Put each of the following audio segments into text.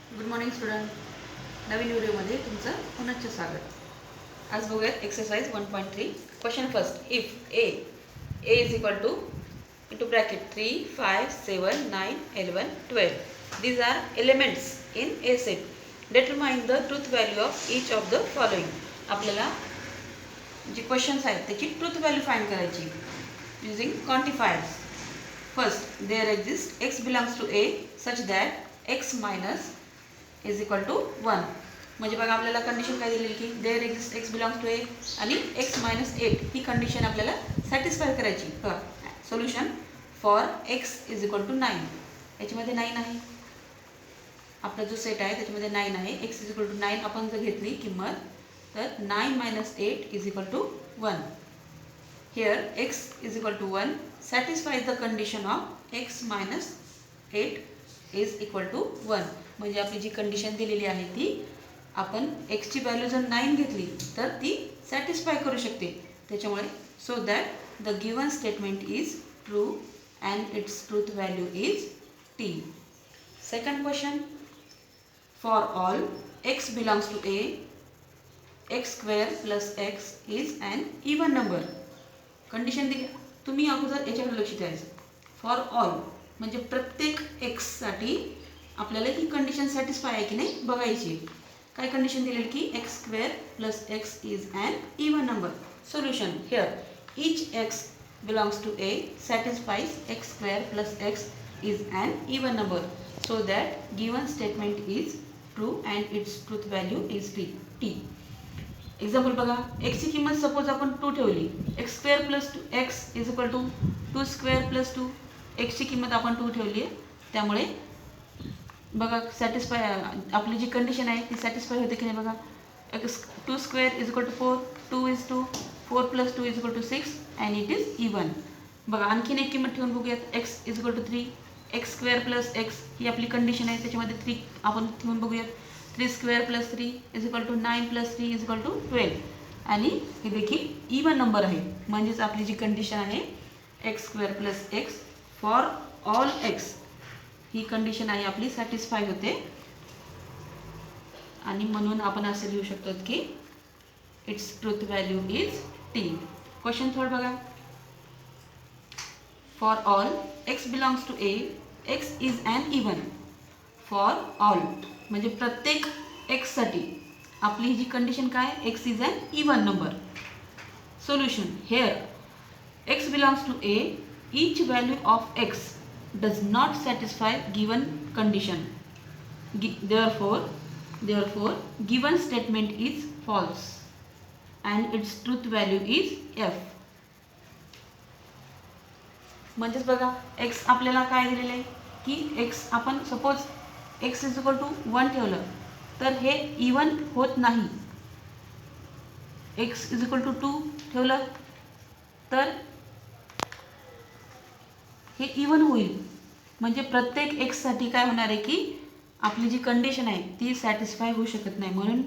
Good morning student. नवीन व्हिडिओमध्ये तुमचं पुनश्च स्वागत. आज बघूयात exercise 1.3. Question first. If A is equal to into bracket 3, 5, 7, 9, 11, 12 these are elements in A set. Determine the truth value of each of the following. आपल्याला जे questions आहेत त्याची ट्रूथ व्हॅल्यू फाइंड करायची using quantifiers. First, there exist X belongs to A such that X minus is equal to 1. म्हणजे बघा आपल्याला condition काय दिलेली की there exist X belongs to A आणि एक्स मायनस 8 ही कंडिशन आपल्याला सॅटिस्फाय करायची. Solution for X is equal to 9. याच्यामध्ये 9 आहे, आपला जो सेट आहे त्याच्यामध्ये 9 आहे. एक्स इज इक्वल टू 9 आपण जर घेतली किंमत तर 9 minus 8 is equal to 1. Here X is equal to 1 satisfy the condition of X minus 8 is equal to 1. म्हणजे आपली जी कंडिशन दिलेली आहे ती आपण एक्सची व्हॅल्यू जर 9 घेतली तर ती सॅटिस्फाय करू शकते. त्याच्यामुळे so that the given statement is true and its truth value is T. Second question. For all X belongs to A X square plus X is an even number. Condition दिली, तुम्ही अगोदर याच्याकडे लक्ष द्यायचं. For all म्हणजे प्रत्येक एक्ससाठी आपल्याला ही condition satisfy आहे की नाही बघायची. काय कंडिशन दिलेली की X square plus X is an even number. Solution here each X belongs to A satisfies X square plus X is an even number. So that given statement is true and its truth value is T. Example बघा, एक्सची किंमत suppose आपण 2 ठेवली. X square plus 2 X is equal to 2 square plus 2. एक्सची किंमत आपण 2 ठेवली आहे, त्यामुळे बघा सॅटिस्फाय आपली जी कंडिशन आहे ती सॅटिस्फाय होते की नाही बघा. X 2 square is equal to 4, 2 is 2, 4 plus 2 is equal to 6 and it is even. बघा आणखीन एक किंमत ठेवून बघूयात. X is equal to 3. X square plus X ही आपली कंडिशन आहे, त्याच्यामध्ये 3 आपण ठेवून बघूयात. 3 square plus 3 is equal to 9 plus 3 is equal to 12 आणि हे देखील इवन नंबर आहे. म्हणजेच आपली जी कंडिशन आहे x square plus x for all x he condition आहे आपली सॅटिस्फाय होते आणि म्हणून आपण असे लिहू शकतो की its truth value is T. Question third बघा. For all X belongs to A X is an even. For all म्हणजे प्रत्येक एक्ससाठी आपली जी कंडिशन काय X is an even number. Solution here X belongs to A each value of X does not satisfy given condition. Therefore given statement is false and its truth value is f. म्हणजेच बघा x आपल्याला काय दिलेलं आहे की x आपण suppose x is equal to 1 ठेवलं तर हे इवन होत नाही. x इज इक्वल टू 2 ठेवलं तर हे इवन होईल. म्हणजे प्रत्येक एक्ससाठी काय होणार आहे की आपली जी कंडिशन आहे ती सॅटिस्फाय होऊ शकत नाही. म्हणून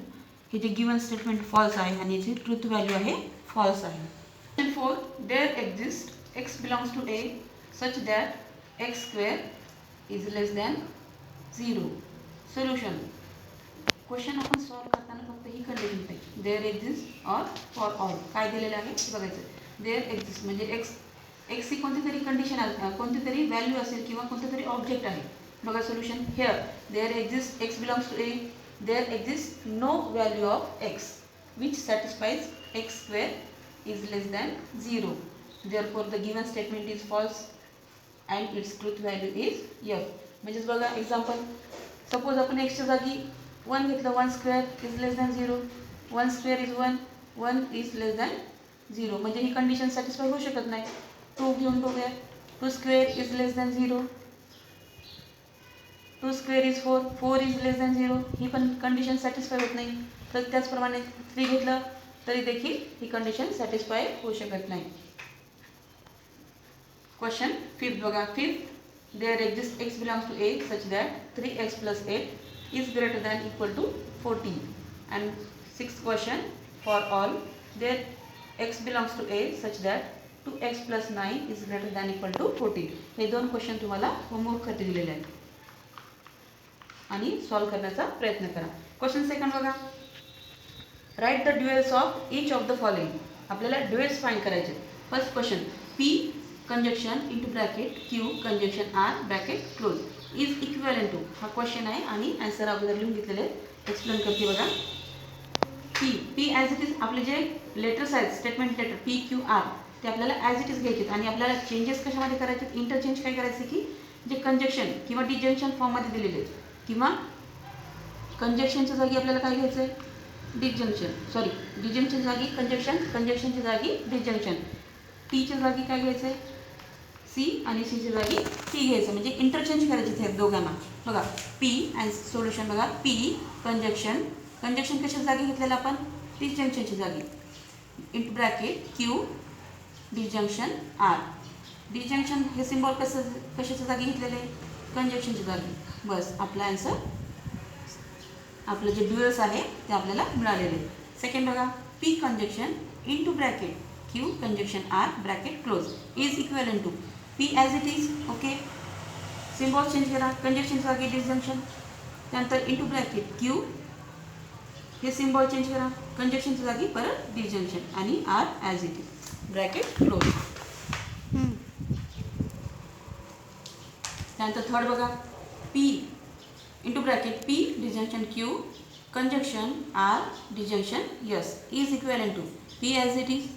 हे जे गिवन स्टेटमेंट फॉल्स आहे आणि याची ट्रूथ व्हॅल्यू आहे फॉल्स आहे. Question 4. There exist X belongs to A such that X square is less than 0. Solution. Question आपण सॉल्व करताना फक्त ही कंडिशन पाहिजे. There exist or for all काय दिलेलं आहे ते बघायचं. देअर एक्झिस्ट म्हणजे एक्स ही कोणती तरी कंडिशन कोणती तरी व्हॅल्यू असेल किंवा कोणतं तरी ऑब्जेक्ट आहे. बघा solution here there exist X belongs to A. There exist no value of X which satisfies X square is less than 0. Therefore the given statement is false and its truth value is F. म्हणजेच बघा example suppose आपण एक्सच्या जागी 1 घेतलं. 1 square is less than 0. 1 square is 1. 1 is less than 0. म्हणजे ही condition satisfy होऊ शकत नाही. 2 घेऊन बघूया. 2 square is less than 0. 2 square is 4. 4 is less than 0. ही पण कंडिशन सॅटिस्फाय होत नाही. तर त्याचप्रमाणे 3 घेतलं तरी देखील ही कंडिशन सॅटिस्फाय होऊ शकत नाही. क्वेश्चन 5 बघा. 5. There exist X belongs to A such that 3x plus 8 is greater than equal to 14. And 6th question. For all there X belongs to A such that 2x plus 9 is greater than equal to 14. हे 2 question तुम्हाला होमवर्कसाठी दिलेले आहेत. आणि solve करण्याचा प्रयत्न करा. Question second बघा. Write the duals of each of the following. आपल्याला ड्युएल्स फाइंड करायचे. First question, P conjunction into bracket Q conjunction R bracket close is equivalent to. हा क्वेश्चन आहे आणि आन्सर अगोदर लिहून घेतलेले एक्सप्लेन करते बघा. पी ॲज इट इज आपले जे लेटर्स आहेत statement letter P Q R ते आपल्याला ॲज इट इज घ्यायचे आणि आपल्याला चेंजेस कशामध्ये करायचे, इंटरचेंज काय करायचे की जे कंजक्शन किंवा डिजंक्शन फॉर्ममध्ये दिलेले किंवा कंजक्शनच्या जागी आपल्याला काय घ्यायचं आहे, डिजंक्शन जागी कंजक्शन, कंजक्शनच्या जागी डिजंक्शन, टीच्या जागी काय घ्यायचं आहे सी आणि सीच्या जागी टी घ्यायचं, म्हणजे इंटरचेंज करायचे आहेत दोघांना. बघा पी अँड सोल्युशन बघा, पी कंजक्शन, कंजक्शन कशाच्या जागी घेतलेलं आपण डिजंक्शनच्या जागी, into bracket Q disjunction R. Disjunction हे सिम्बॉल कशाच्या जागी घेतलेलं आहे, कंजक्शनच्या जागी. बस आपला आन्सर, आपलं जे ड्युएल्स आहे ते आपल्याला मिळालेले. सेकंड बघा, P conjunction into bracket Q conjunction R bracket close is equivalent to P as it is. Okay, symbol change करा, कंजक्शनच्या जागी डिजंक्शन, त्यानंतर इंटू ब्रॅकेट क्यू हे सिम्बॉल चेंज करा, कंजक्शनच्या जागी परत डिजंक्शन आणि R as it is bracket close. त्यानंतर थर्ड बघा, P into bracket P disjunction Q conjunction R disjunction S is equivalent to P as it is.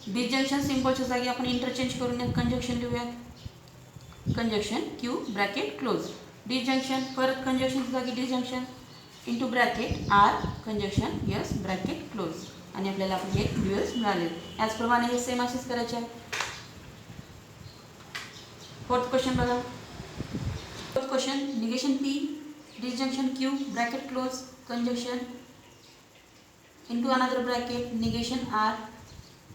Disjunction सिम्बॉलच्या जागी आपण इंटरचेंज करून कंजक्शन लिहूयात, conjunction Q bracket close, disjunction परत कंजक्शनच्या जागी disjunction into bracket R conjunction S bracket close आणि आपल्याला आपले हे ड्युएल्स मिळाले. याचप्रमाणे हे सेम असेच करायचे आहे. फोर्थ क्वेश्चन बघा. Fourth question, negation P disjunction Q bracket close conjunction into another bracket negation R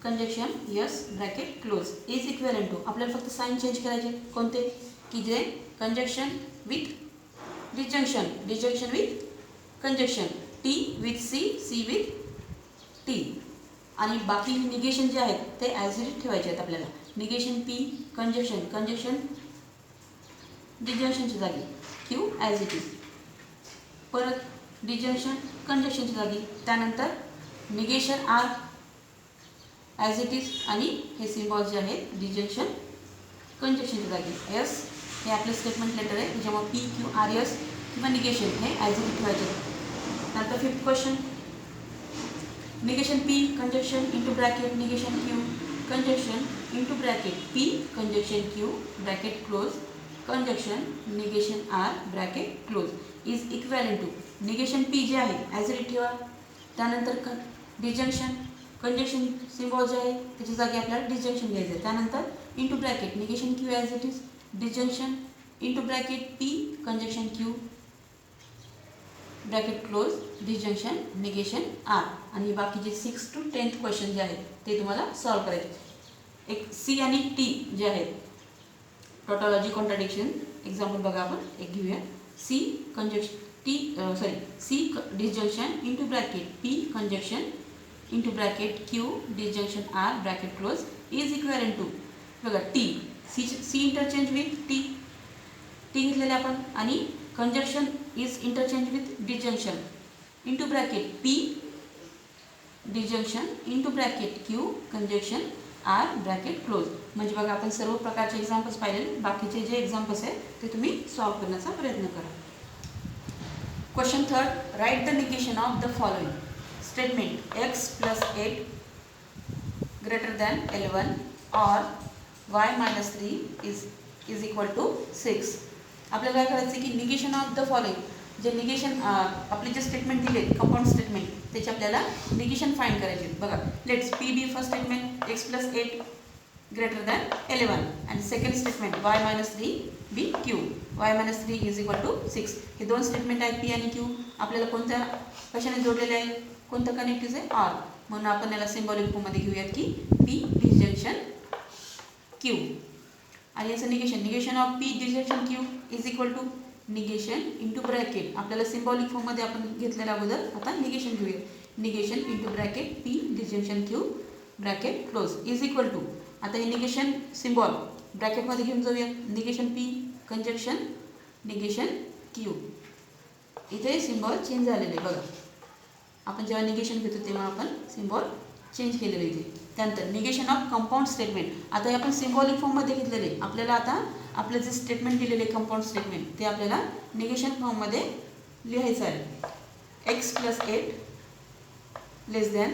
conjunction S bracket close is equivalent to. आपल्याला फक्त साईन चेंज करायचे, कोणते की जे conjunction with disjunction, disjunction with conjunction, T with C, C with T आणि बाकी negation जे आहेत ते ॲज इट इज ठेवायचे आहेत आपल्याला. निगेशन पी कंजक्शन, कंजक्शन डिजंक्शनच्या जागी क्यू ॲज इट इज, परत डिजंक्शन कंजक्शनच्या जागी, त्यानंतर negation R as it is आणि हे सिम्बॉल जे आहेत डिजंक्शन कंजक्शनच्या जागी यस. हे आपलं स्टेटमेंट लेटर आहे त्याच्यामुळे पी क्यू आर एस किंवा निगेशन हे ॲज इट इज ठेवायचे. नंतर fifth question, negation P conjunction into bracket negation Q conjunction into bracket P conjunction Q bracket close conjunction negation R bracket close is equivalent to. Negation P जे आहे as it ठेवा, त्यानंतर disjunction conjunction symbol जे आहे त्याच्या जागी आपल्याला disjunction घ्यायचं आहे, त्यानंतर into bracket negation Q as it is disjunction into bracket P conjunction Q bracket close disjunction negation R आणि बाकीचे 6 to 10th क्वेश्चन जे आहेत ते तुम्हाला सॉल्व करायचे. एक सी आणि टी जे आहेत टॉटॉलॉजी कॉन्ट्राडिक्शन एक्झाम्पल बघा आपण एक घेऊया. C conjunction C disjunction into bracket P conjunction into bracket Q disjunction R bracket close is equivalent to. बघा T C interchange with T घेतलेले आपण आणि conjunction is interchange with disjunction into bracket P disjunction into bracket Q conjunction R bracket close. म्हणजे बघा आपण सर्व प्रकारचे examples पाहिले, बाकीचे जे एक्झाम्पल्स आहेत ते तुम्ही सॉल्व करण्याचा प्रयत्न करा. Question third, write the negation of the following statement x + 8 greater than L1 or y - 3 is equal to 6. आपल्याला काय करायचं की निगेशन ऑफ द फॉलोइंग जे निगेशन आपले जे स्टेटमेंट दिले कंपाऊंड स्टेटमेंट त्याचे आपल्याला निगेशन फाइंड करायचे. बघा let's P be first statement x + 8 greater than L1 आणि second statement y - 3 be Q y - 3 is equal to 6. हे दोन स्टेटमेंट आहेत पी आणि क्यू. आपल्याला कोणत्या कशाने जोडलेले आहे, कोणतं कनेक्टिव्ह आहे आर, म्हणून आपण याला सिम्बॉलिक फॉर्ममध्ये घेऊयात की पी डिजंक्शन क्यू आणि याचं negation of P disjunction Q is equal to negation into bracket. आपल्याला सिम्बॉलिक फॉर्ममध्ये आपण घेतलेलं अगोदर, आता निगेशन घेऊया. Negation into bracket P disjunction Q bracket close is equal to. आता हे निगेशन सिम्बॉल ब्रॅकेटमध्ये घेऊन जाऊया. Negation P conjunction negation Q इथे सिम्बॉल चेंज झालेले आहे बघा. आपण जेव्हा निगेशन घेतो तेव्हा आपण सिम्बॉल चेंज केलेलं इथे. त्यानंतर निगेशन ऑफ कंपाऊंड स्टेटमेंट. आता हे आपण सिम्बॉलिक फॉर्ममध्ये घेतलेले. आपल्याला आता आपलं जे स्टेटमेंट दिलेले कंपाऊंड स्टेटमेंट ते आपल्याला निगेशन फॉर्ममध्ये लिहायचं आहे. x + 8 < 11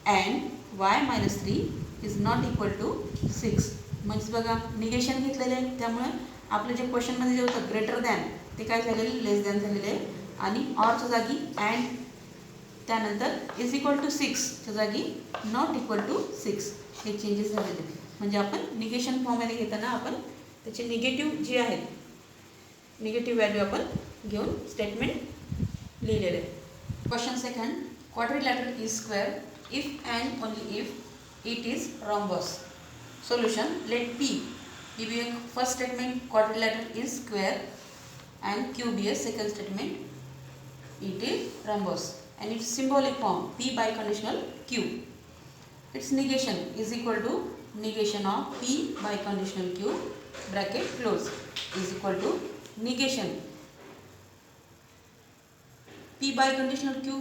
and y - 3 is not equal to 6. म्हणजे बघा निगेशन घेतलेले आहे, त्यामुळे आपलं जे क्वेश्चनमध्ये जे होतं ग्रेटर दॅन ते काय झालेलं लेस दॅन झालेलं आहे. आणि ऑरच्या जागी अँड, त्यानंतर इज इक्वल टू 6च्या जागी नॉट इक्वल टू 6 हे चेंजेस झालेले. म्हणजे आपण निगेशन फॉर्ममध्ये घेताना आपण त्याचे निगेटिव्ह जे आहेत निगेटिव्ह व्हॅल्यू आपण घेऊन स्टेटमेंट लिहिलेलं आहे. Question second, quadrilateral is square if and only if it is rhombus. Solution, let P be a first statement, quadrilateral is square, and Q be a second statement, it is rhombus, and its symbolic form P biconditional Q. Its negation is equal to negation of P biconditional Q bracket close is equal to negation P biconditional Q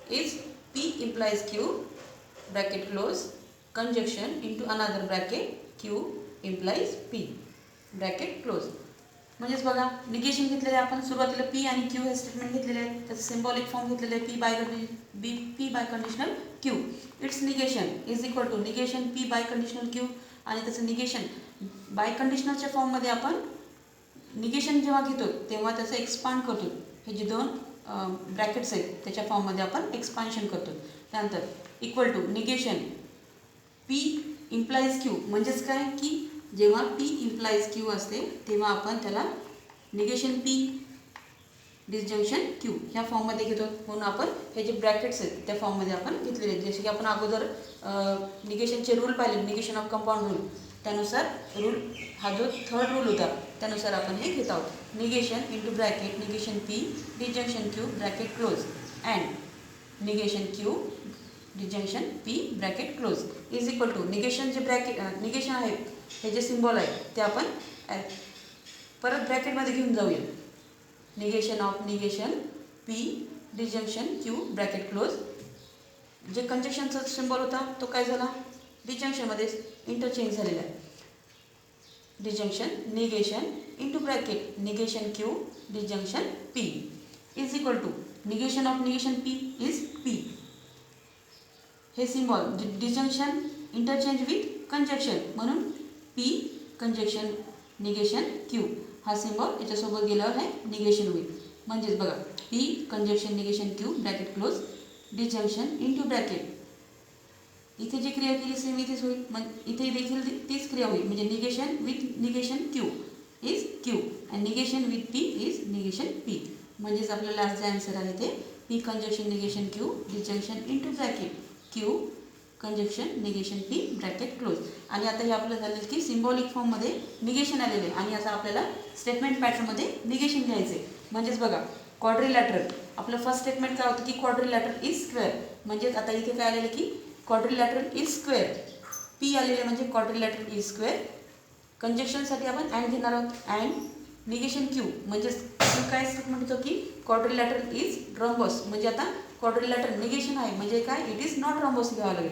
is P implies Q bracket close conjunction into another bracket Q implies P bracket close. म्हणजेच बघा negation घेतलेले आपण सुरुवातीला P आणि Q हे statement घेतलेले आहेत. त्याचं सिम्बॉलिक फॉर्म घेतलेले आहे P biconditional Q. Its negation is equal to negation P biconditional Q. आणि त्याचं निगेशन बाय कंडिशनलच्या फॉर्ममध्ये आपण निगेशन जेव्हा घेतो तेव्हा त्याचं एक्सपांड करतो. हे जे दोन ब्रॅकेट्स आहेत त्याच्या फॉर्ममध्ये आपण एक्सपान्शन करतो. त्यानंतर equal to negation P implies Q. म्हणजेच काय की जेव्हा P इम्प्लाइज Q असते तेव्हा आपण त्याला निगेशन P डिसजंक्शन Q ह्या फॉर्ममध्ये घेतो. म्हणून आपण हे जे ब्रॅकेट्स आहेत त्या फॉर्ममध्ये आपण घेतलेले आहेत. जसे की आपण अगोदर निगेशनचे रूल पाहिले, निगेशन ऑफ कंपाऊंड रूल, त्यानुसार रूल हा जो थर्ड रूल होता त्यानुसार आपण हे घेत आहोत. Negation into bracket negation P disjunction Q bracket close and negation Q disjunction P bracket close is equal to negation जे निगेशन आहे हे जे सिम्बॉल आहे ते आपण परत ब्रॅकेटमध्ये घेऊन जाऊया. Negation of negation P disjunction Q bracket close. जे कंजक्शनचा सिम्बॉल होता तो काय झाला डिसजंक्शनमध्ये इंटरचेंज झालेला आहे. Disjunction negation into bracket negation Q disjunction P is equal to negation of negation P is P. हे symbol disjunction interchange with conjunction म्हणून P conjunction negation Q हा सिम्बॉल याच्यासोबत गेल्यावर हे निगेशन होईल. म्हणजेच बघा P conjunction negation Q bracket close disjunction into bracket. इथे जी क्रिया केली सेम इथेच होईल. मग इथे देखील तीच क्रिया होईल. म्हणजे negation with negation Q is Q and negation with P is negation P. म्हणजेच आपल्याला लास्ट जे आन्सर आहे ते P conjunction negation Q disjunction into bracket Q conjunction negation P bracket close. आणि आता हे आपलं झालं की सिम्बॉलिक फॉर्ममध्ये निगेशन आलेले आणि आता आपल्याला स्टेटमेंट पॅटर्नमध्ये निगेशन घ्यायचे. म्हणजेच बघा क्वाड्रिलॅटरल आपलं फर्स्ट स्टेटमेंट काय होतं की क्वाड्रिलॅटरल इज स्क्वेअर. म्हणजेच आता इथे काय आलेलं की क्वाड्रिलॅटरल इज स्क्वेअर P आलेले म्हणजे क्वाड्रिलॅटरल इज स्क्वेअर. कंजक्शनसाठी आपण अँड घेणार आहोत अँड निगेशन Q म्हणजेच काय स्टेटमेंट होतं की क्वाड्रिलॅटरल इज रॉम्बस. म्हणजे आता क्वाड्रिलॅटरल निगेशन आहे म्हणजे काय इट इज नॉट रॉम्बस घ्यावं लागेल.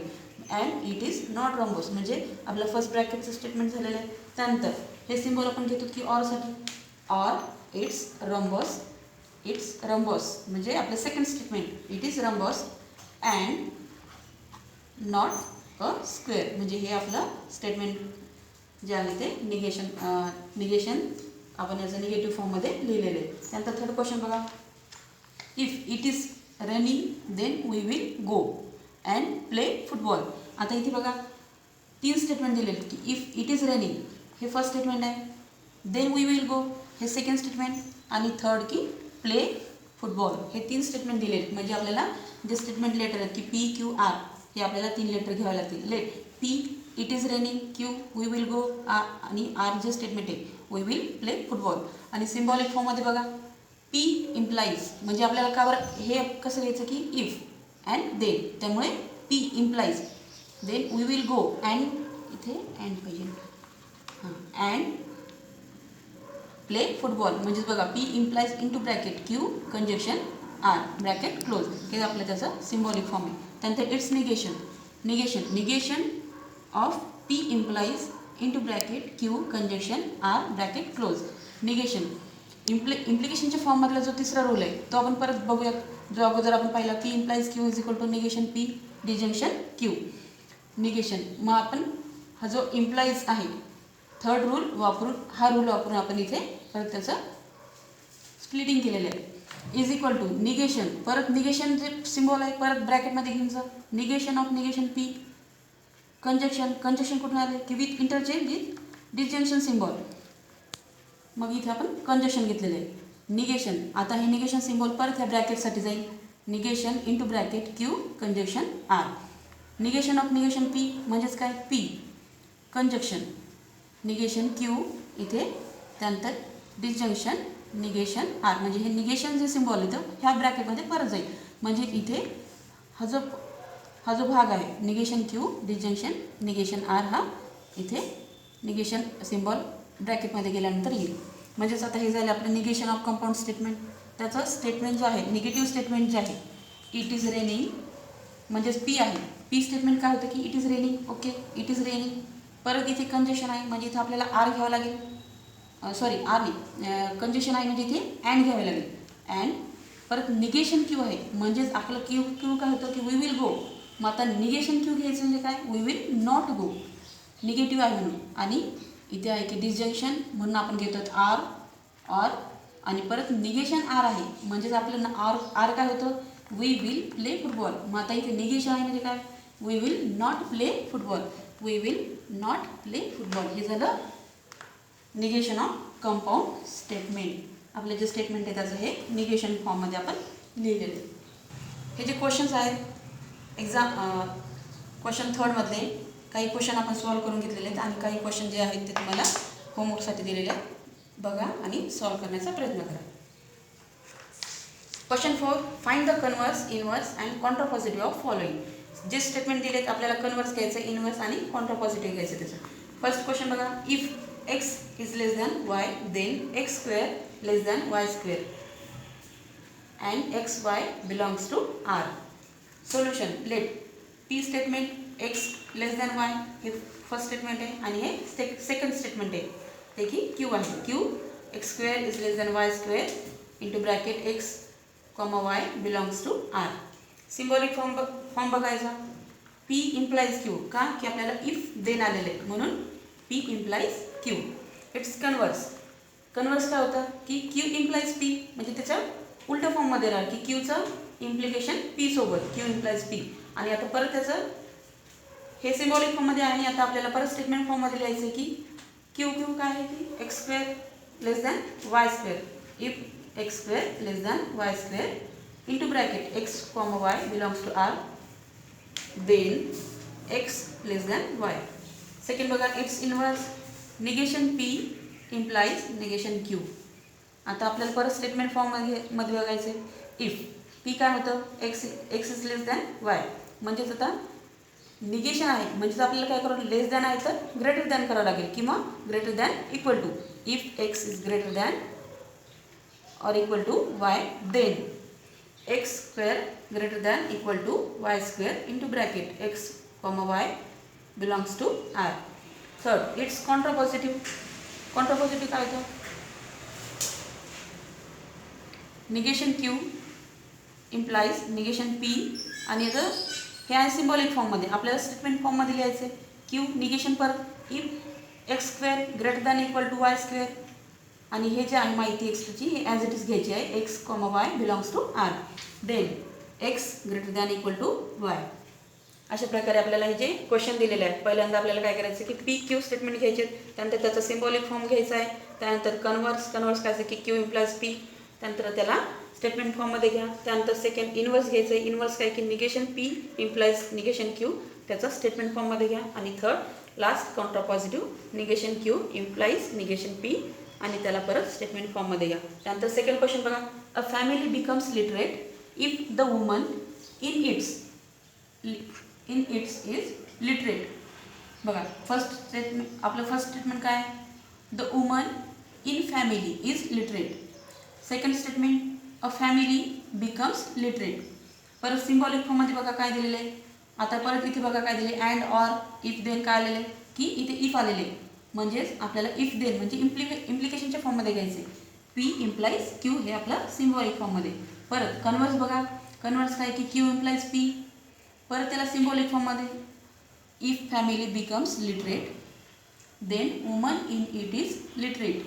And it is not rhombus म्हणजे आपलं फर्स्ट ब्रॅकेटचं स्टेटमेंट झालेलं आहे. त्यानंतर हे सिम्बॉल आपण घेतो की ऑरसाठी ऑर इट्स रॉम्बस म्हणजे आपलं second statement it is rhombus and not a square. म्हणजे हे आपलं स्टेटमेंट जे आहे ते निगेशन आपण याचं निगेटिव्ह फॉर्ममध्ये लिहिलेलं आहे. त्यानंतर थर्ड क्वेश्चन बघा if it is running then we will go and play football. आता इथे बघा तीन स्टेटमेंट दिलेले की इफ इट इज रनिंग हे फर्स्ट स्टेटमेंट आहे, देन वी विल गो हे सेकंड स्टेटमेंट आणि थर्ड की प्ले फुटबॉल हे तीन स्टेटमेंट दिलेले. म्हणजे आपल्याला जे स्टेटमेंट लेटर आहेत की PQR हे आपल्याला तीन लेटर घ्यावे लागतील. Let P it is running, Q we will go आणि R जे स्टेटमेंट आहे वी विल प्ले फुटबॉल. आणि सिम्बॉलिक फॉर्ममध्ये बघा P इम्प्लाइज म्हणजे आपल्याला का बरं हे कसं घ्यायचं की इफ अँड देन, त्यामुळे P implies then we will go and इथे अँड पाहिजे हां अँड प्ले फुटबॉल. म्हणजेच बघा P implies into bracket Q conjunction R bracket close. हे आपलं त्याचं सिम्बॉलिक फॉर्म आहे. त्यानंतर its negation of P implies into bracket Q conjunction R bracket close. Negation इम्प्लिकेशनच्या फॉर्ममधला जो तिसरा रोल आहे तो आपण परत बघूयात. जो अगोदर आपण पाहिला P implies Q is equal to negation P disjunction Q. Negation मग आपण हा जो इम्प्लाइज आहे थर्ड रूल वापरून हा रूल वापरून आपण इथे परत त्याचं स्प्लिटिंग केलेलं आहे. इज इक्वल टू निगेशन परत निगेशन जे सिम्बॉल आहे परत ब्रॅकेटमध्ये घेऊन जा. Negation of negation P conjunction कुठून आले की with interchange with disjunction symbol. मग इथे आपण कंजक्शन घेतलेलं आहे. निगेशन आता हे निगेशन सिम्बॉल परत ह्या ब्रॅकेटसाठी जाईल. Negation into bracket Q conjunction R. Negation of negation P म्हणजेच काय पी कंजक्शन निगेशन क्यू इथे त्यानंतर डिसजंक्शन निगेशन आर. म्हणजे हे निगेशन जे सिम्बॉल येतं ह्या ब्रॅकेटमध्ये परत जाईल. म्हणजे इथे हा जो भाग आहे negation Q disjunction negation R हा इथे निगेशन सिम्बॉल ब्रॅकेटमध्ये गेल्यानंतर येईल. म्हणजेच आता हे झालं आपलं निगेशन ऑफ कंपाऊंड स्टेटमेंट. त्याचं स्टेटमेंट जो आहे निगेटिव्ह स्टेटमेंट जे आहे इट इज रेनिंग म्हणजेच पी आहे. पी स्टेटमेंट काय होतं की it is raining. Okay it is raining परत इथे कंजेशन आहे म्हणजे इथे आपल्याला आर घ्यावं लागेल. सॉरी आर नाही कंजेशन आहे म्हणजे इथे अँड घ्यावे लागेल. अँड परत निगेशन क्यू आहे म्हणजेच आपलं क्यू काय होतं की वी विल गो. मग आता निगेशन क्यू घ्यायचं म्हणजे काय we will not go negative आहे म्हणून. आणि इथे आहे की डिसजंक्शन म्हणून आपण घेतो आर ऑर आणि परत निगेशन आर आहे म्हणजेच आपलं आर काय होतं वी विल प्ले फुटबॉल. मग आता इथे निगेशन आहे म्हणजे काय we will not play football. We will not play football. हे झालं निगेशन ऑफ कंपाऊंड स्टेटमेंट. आपले जे स्टेटमेंट आहे त्याचं हे निगेशन फॉर्ममध्ये आपण लिहिलेलं आहे. हे जे क्वेश्चन्स आहेत क्वेश्चन थर्डमधले काही क्वेश्चन आपण सॉल्व करून घेतलेले आहेत आणि काही क्वेश्चन जे आहेत ते तुम्हाला होमवर्कसाठी दिलेले आहेत. बघा आणि सॉल्व करण्याचा प्रयत्न करा. Question 4 find the converse inverse and contrapositive of following. जे स्टेटमेंट दिलेत आपल्याला कन्वर्स घ्यायचं इनवर्स आणि कॉन्ट्रापॉझिटिव्ह घ्यायचं त्याचं. फर्स्ट क्वेश्चन बघा if x is less than y then x square less than y square and xy belongs to R. Solution let p statement x less than y हे first statement आहे आणि हे second statement आहे ते की q आहे. q x square is less than y square into bracket x comma y belongs to R. Symbolic form बघायचा. p implies q का की आपल्याला इफ देन आलेलं आहे म्हणून p implies q. It's converse काय होतं की q implies p म्हणजे त्याच्या उलट फॉर्ममध्ये राहा की क्यूचं इम्प्लिकेशन p सोबत q implies p. आणि आता परत त्याचं हे सिम्बॉलिक फॉर्ममध्ये आहे आणि आता आपल्याला परत स्टेटमेंट फॉर्ममध्ये लिहायचं आहे की q काय आहे की x square less than y square. If x square less than y square into bracket x comma y belongs to R then x less than y. Second बघा its inverse negation p implies negation q. आता आपल्याला परत statement फॉर्ममध्ये बघायचं आहे. If p काय होतं x is less than y म्हणजेच आता निगेशन आहे म्हणजेच आपल्याला काय करावं लेस दॅन आहे तर ग्रेटर दॅन करावं लागेल किंवा greater than equal to. If x is greater than or equal to y then x square greater than equal to y square into bracket x comma y belongs to R. Third its contrapositive काय होतं negation q implies negation p आणि याचं हे आहे symbolic फॉर्ममध्ये आपल्याला statement फॉर्ममध्ये लिहायचं आहे. q निगेशन परत if x square greater than equal to y square आणि हे जे आहे माहिती एक्सची हे ॲज इट इज घ्यायची आहे x comma y belongs to R then x greater than equal to y. अशा प्रकारे आपल्याला हे जे क्वेश्चन दिलेले आहेत पहिल्यांदा आपल्याला काय करायचं की पी क्यू स्टेटमेंट घ्यायचे त्यानंतर त्याचा सिम्बॉलिक फॉर्म घ्यायचा आहे. त्यानंतर कन्वर्स काय की क्यू इम्प्लाइज पी त्यानंतर त्याला स्टेटमेंट फॉर्ममध्ये घ्या. त्यानंतर सेकंड इनवर्स घ्यायचं आहे. इनवर्स काय की negation P implies negation Q त्याचा स्टेटमेंट फॉर्ममध्ये घ्या. आणि third last contrapositive negation Q implies negation P आणि त्याला परत स्टेटमेंट फॉर्ममध्ये घ्या. त्यानंतर सेकंड क्वेश्चन बघा a family becomes literate if the woman in its is literate. बघा फर्स्ट स्टेटमेंट आपलं फर्स्ट स्टेटमेंट काय the woman in family is literate. Second statement, a family becomes literate. परत सिम्बॉलिक फॉर्ममध्ये बघा काय दिलेलं आहे. आता परत इथे बघा काय दिले, अँड ऑर इफ देन काय आलेलं आहे की इथे इफ आलेले आहे. म्हणजेच आपल्याला इफ देन म्हणजे इम्प्लिकेशनच्या फॉर्ममध्ये घ्यायचे. पी इम्प्लाइज क्यू हे आपलं सिम्बॉलिक फॉर्ममध्ये. परत कन्वर्स बघा, कन्वर्स काय की क्यू इम्प्लाइज पी. परत त्याला सिम्बॉलिक फॉर्ममध्ये, if family becomes literate then woman in it is literate.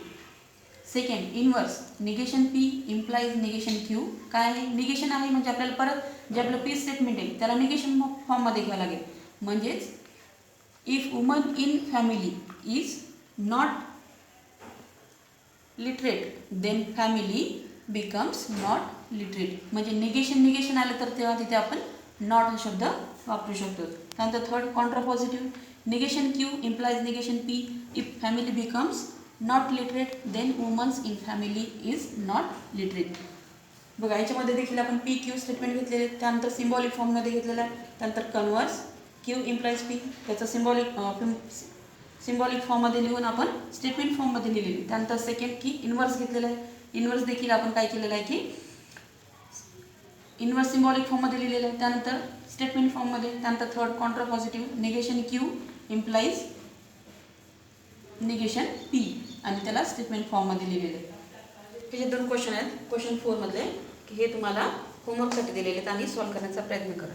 Second inverse, negation P implies negation Q. काय आहे, निगेशन आहे म्हणजे आपल्याला परत जे आपलं पी स्टेटमेंट आहे त्याला निगेशन फॉर्ममध्ये घ्यावं लागेल. म्हणजेच if woman in family is not literate then family becomes not literate. म्हणजे निगेशन आलं तर तेव्हा तिथे आपण नॉट हा शब्द वापरू शकतो. त्यानंतर third contrapositive, negation Q implies negation P. If family becomes not literate then womans in family is not literate. बघा याच्यामध्ये देखील आपण पी क्यू स्टेटमेंट घेतलेले. त्यानंतर सिम्बॉलिक फॉर्ममध्ये घेतलेलं आहे. त्यानंतर कन्वर्स, क्यू इम्प्लाइज पी, त्याचं सिम्बॉलिक फॉर्ममध्ये लिहून आपण स्टेटमेंट फॉर्ममध्ये लिहिलेली. त्यानंतर सेकंड की इन्व्हर्स घेतलेलं आहे. इन्व्हर्स देखील आपण काय केलेलं आहे की इन्व्हर्स सिम्बॉलिक फॉर्ममध्ये लिहिलेलं आहे. त्यानंतर स्टेटमेंट फॉर्ममध्ये. त्यानंतर third contrapositive, negation Q implies negation P आणि त्याला स्टेटमेंट फॉर्ममध्ये लिहिलेलं आहे. हे जे 2 क्वेश्चन आहेत क्वेश्चन 4 मधले, की हे तुम्हाला होमवर्कसाठी दिलेले आहेत आणि सॉल्व्ह करण्याचा प्रयत्न करा.